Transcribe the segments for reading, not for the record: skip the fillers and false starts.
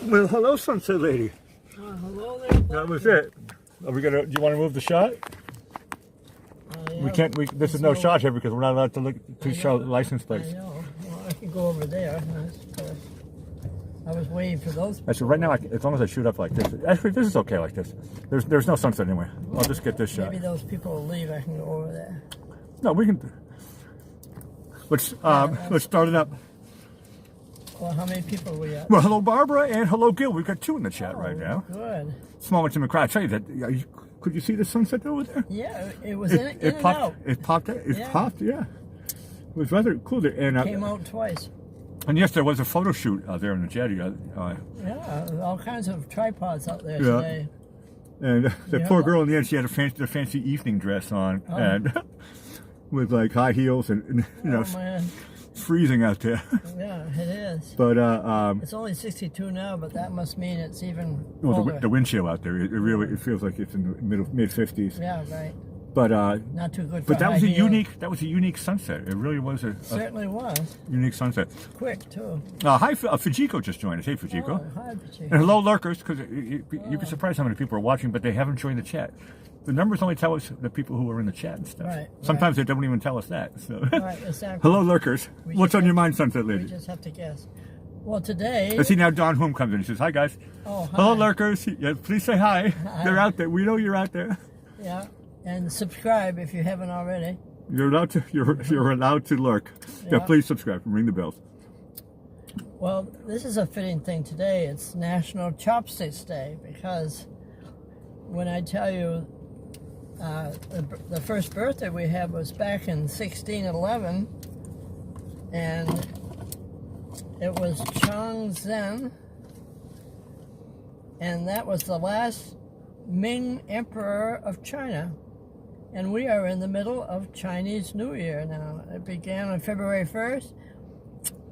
Well, hello, Sunset Lady. Hello there. That was it. Are we gonna? Do you want to move the shot? Yeah, We can't. This is no shot here because we're not allowed to look to show license plates. I know. Well, I can go over there. I was waiting for those. Actually, right now, as long as I shoot up like this. Actually, this is okay like this. There's no sunset anyway. I'll just get this shot. Maybe those people will leave. I can go over there. No, we can. Let's start it up. Well, how many people are we at? Well, hello, Barbara, and hello, Gil. We've got 2 in the chat right now. Good. Small much in the crowd. I tell you that. Could you see the sunset over there? Yeah, it was in and popped, out. It popped. It popped. Yeah. It was rather cool there. And came out twice. And yes, there was a photo shoot out there in the Jetty. Yeah, all kinds of tripods out there today. And the poor girl in the end, she had a fancy evening dress on, and with like high heels, and man. Freezing out there. Yeah, it is. But it's only 62 now, but that must mean it's even well, colder. the wind chill out there, it feels like it's in the mid 50s. Yeah, right. But not too good. But that was a unique sunset. It really was certainly was unique sunset. Quick too. Hi, Fujiko just joined us. Hey, Fujiko. Oh, hi, Fujiko. And hello, lurkers, because you'd be surprised how many people are watching, but they haven't joined the chat. The numbers only tell us the people who are in the chat and stuff. Right, Sometimes they don't even tell us that. So. Right, exactly. Hello, lurkers. What's on your mind, Sunset Lady? We just have to guess. Well, today... Let's see now Don Hume comes in. He says, hi, guys. Oh, hi. Hello, lurkers. Yeah, please say hi. They're out there. We know you're out there. Yeah, and subscribe if you haven't already. You're allowed to lurk. Yeah, please subscribe and ring the bells. Well, this is a fitting thing today. It's National Chopsticks Day, because when I tell you the first birthday we had was back in 1611, and it was Chongzhen, and that was the last Ming Emperor of China. And we are in the middle of Chinese New Year now. It began on February 1st,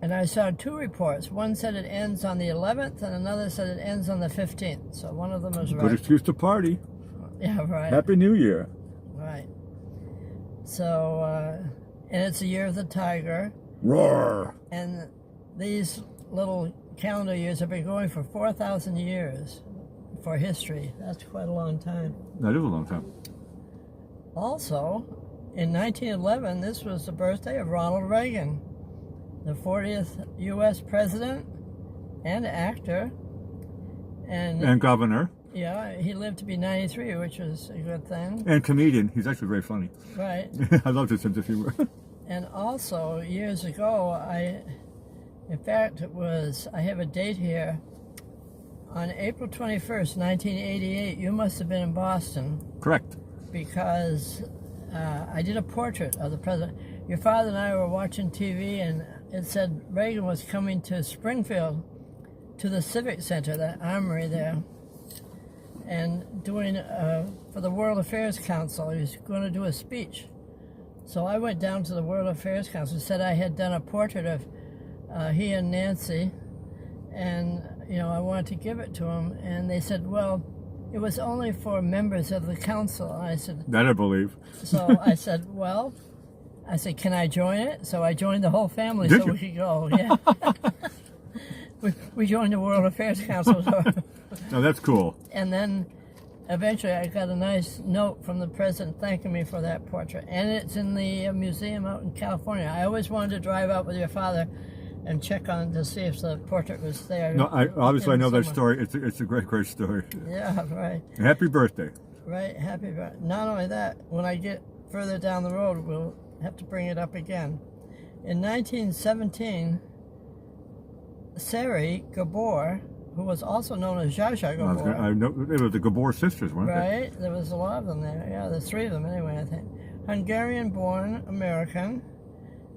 and I saw 2 reports. One said it ends on the 11th, and another said it ends on the 15th. So one of them was right. Good excuse to party. Yeah, right. Happy New Year. Right. So, and it's the year of the tiger. Roar. And these little calendar years have been going for 4,000 years for history. That's quite a long time. That is a long time. Also, in 1911, this was the birthday of Ronald Reagan, the 40th U.S. president and actor. And governor. Yeah, he lived to be 93, which was a good thing. And comedian. He's actually very funny. Right. I love his sense of humor. And also, years ago, in fact, I have a date here. On April 21st, 1988, you must have been in Boston. Correct. Because I did a portrait of the president. Your father and I were watching TV, and it said Reagan was coming to Springfield, to the Civic Center, that armory there, and doing, for the World Affairs Council, he was going to do a speech. So I went down to the World Affairs Council, said I had done a portrait of he and Nancy, and, I wanted to give it to him, and they said, well, it was only for members of the council. And I said... That I believe. So I said, can I join it? So I joined the whole family so we could go, yeah. we joined the World Affairs Council. Oh, that's cool. And then eventually I got a nice note from the president thanking me for that portrait. And it's in the museum out in California. I always wanted to drive out with your father and check on to see if the portrait was there. No, I know that story. It's a great story. Yeah, right. Happy birthday. Right, happy birthday. Not only that, when I get further down the road, we'll have to bring it up again. In 1917, Sarri Gabor, who was also known as Zsa Zsa Gabor. I know it was the Gabor sisters, weren't they? Right, there was a lot of them there. Yeah, there's 3 of them anyway, I think. Hungarian-born American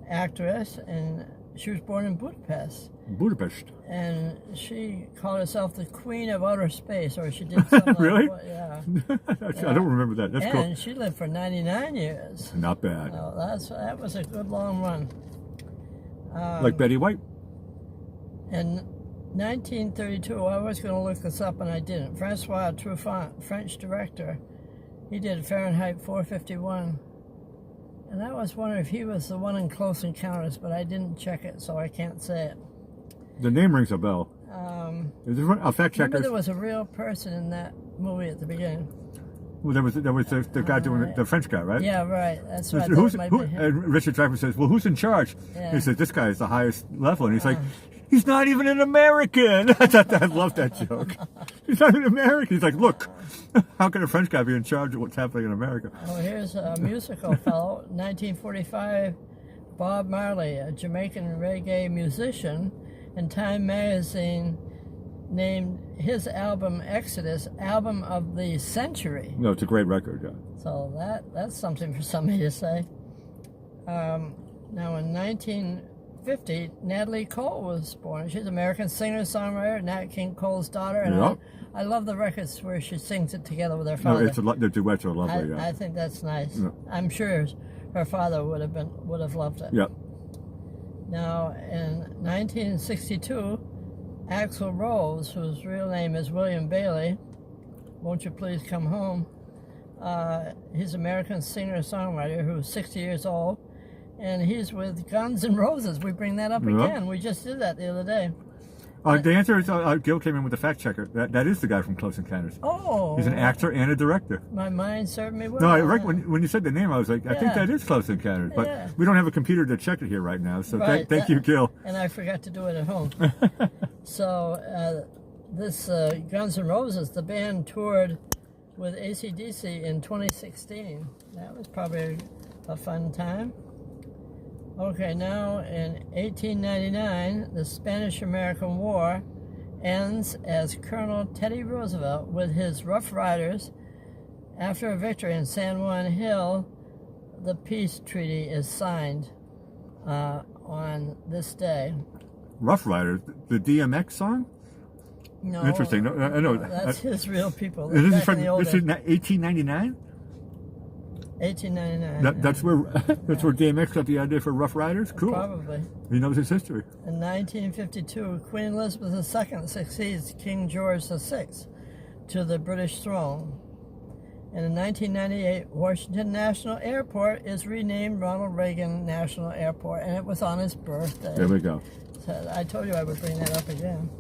actress, and she was born in Budapest. And she called herself the Queen of Outer Space, or she did something really? Like that. Yeah. I don't remember that. That's cool. And she lived for 99 years. Not bad. So that was a good long run. Like Betty White. In 1932, I was going to look this up and I didn't. Francois Truffaut, French director, he did Fahrenheit 451. And I was wondering if he was the one in Close Encounters, but I didn't check it, so I can't say it. The name rings a bell. A fact checker. Remember there was a real person in that movie at the beginning. Well, there was the guy doing the French guy, right? Yeah, right. That's right. And Richard Dreyfuss says, "Well, who's in charge?" Yeah. He says, "This guy is the highest level," and he's like, "He's not even an American." I love that joke. He's not an American. He's like, "Look, how can a French guy be in charge of what's happening in America?" Oh, here's a musical fellow, 1945. Bob Marley, a Jamaican reggae musician, and Time magazine named his album Exodus album of the century. No, it's a great record. Yeah. So that's something for somebody to say. Now in 1950, Natalie Cole was born. She's an American singer-songwriter, Nat King Cole's daughter, and Yep. I love the records where she sings it together with her father. No, the duets are lovely. I think that's nice. Yeah. I'm sure her father would have loved it. Yeah. Now in 1962, Axl Rose, whose real name is William Bailey, Won't You Please Come Home? He's an American singer-songwriter who's 60 years old, and he's with Guns N' Roses. We bring that up again. We just did that the other day. The answer is Gil came in with the fact checker. That is the guy from Close Encounters. Oh. He's an actor and a director. My mind served me well. No, when you said the name, I was like, I think that is Close Encounters. But we don't have a computer to check it here right now. So thank you, Gil. And I forgot to do it at home. So this Guns N' Roses, the band toured with AC/DC in 2016. That was probably a fun time. Okay, now in 1899, the Spanish-American War ends as Colonel Teddy Roosevelt with his Rough Riders. After a victory in San Juan Hill, the peace treaty is signed on this day. Rough Riders, the DMX song? No. Interesting. No, I know. That's his real people. This is Back in the old this is 1899? 1899. That's where DMX got the idea for Rough Riders? Cool. Probably. He knows his history. In 1952, Queen Elizabeth II succeeds King George VI to the British throne. And in 1998, Washington National Airport is renamed Ronald Reagan National Airport, and it was on his birthday. There we go. So I told you I would bring that up again.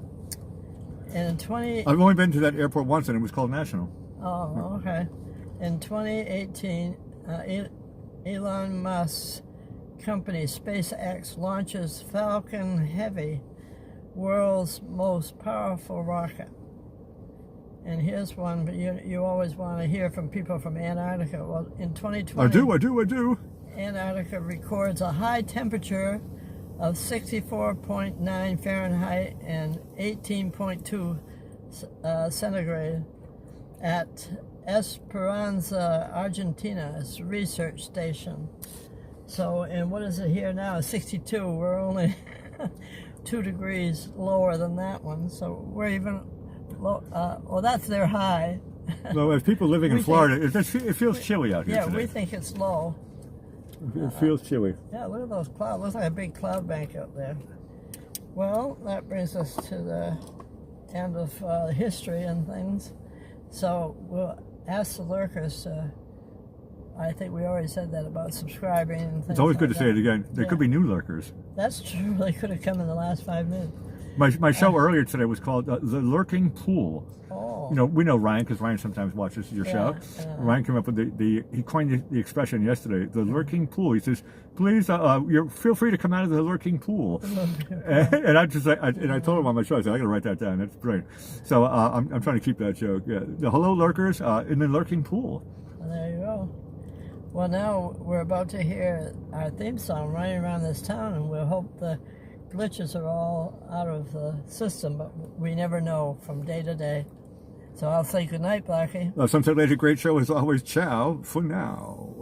And in I've only been to that airport once, and it was called National. Oh, okay. In 2018, Elon Musk's company SpaceX launches Falcon Heavy, world's most powerful rocket. And here's one, but you always want to hear from people from Antarctica. Well, in 2020, I do. Antarctica records a high temperature of 64.9 Fahrenheit and 18.2 centigrade at Esperanza, Argentina's research station. So, and what is it here now? 62. We're only 2 degrees lower than that one. So we're even low. Well, that's their high. Well, as people living in Florida, it feels chilly out here today. Yeah, we think it's low. It feels chilly. Yeah, look at those clouds. Looks like a big cloud bank up there. Well, that brings us to the end of history and things. So we'll ask the lurkers. I think we already said that about subscribing and things. It's always good like to say it again. There could be new lurkers. That's true. They could have come in the last 5 minutes. My show earlier today was called The Lurking Pool. Oh. You know, we know Ryan because Ryan sometimes watches your show. Ryan came up with he coined the expression yesterday, the lurking pool. He says, please, feel free to come out of the lurking pool. and I just and I told him on my show, I said, I got to write that down. That's brilliant. So I'm trying to keep that joke. Yeah. The hello lurkers in the lurking pool. Well, there you go. Well, now we're about to hear our theme song running around this town, and we'll hope the glitches are all out of the system, but we never know from day to day. So I'll say goodnight, Blackie. Sunset Laser, great show as always. Ciao for now.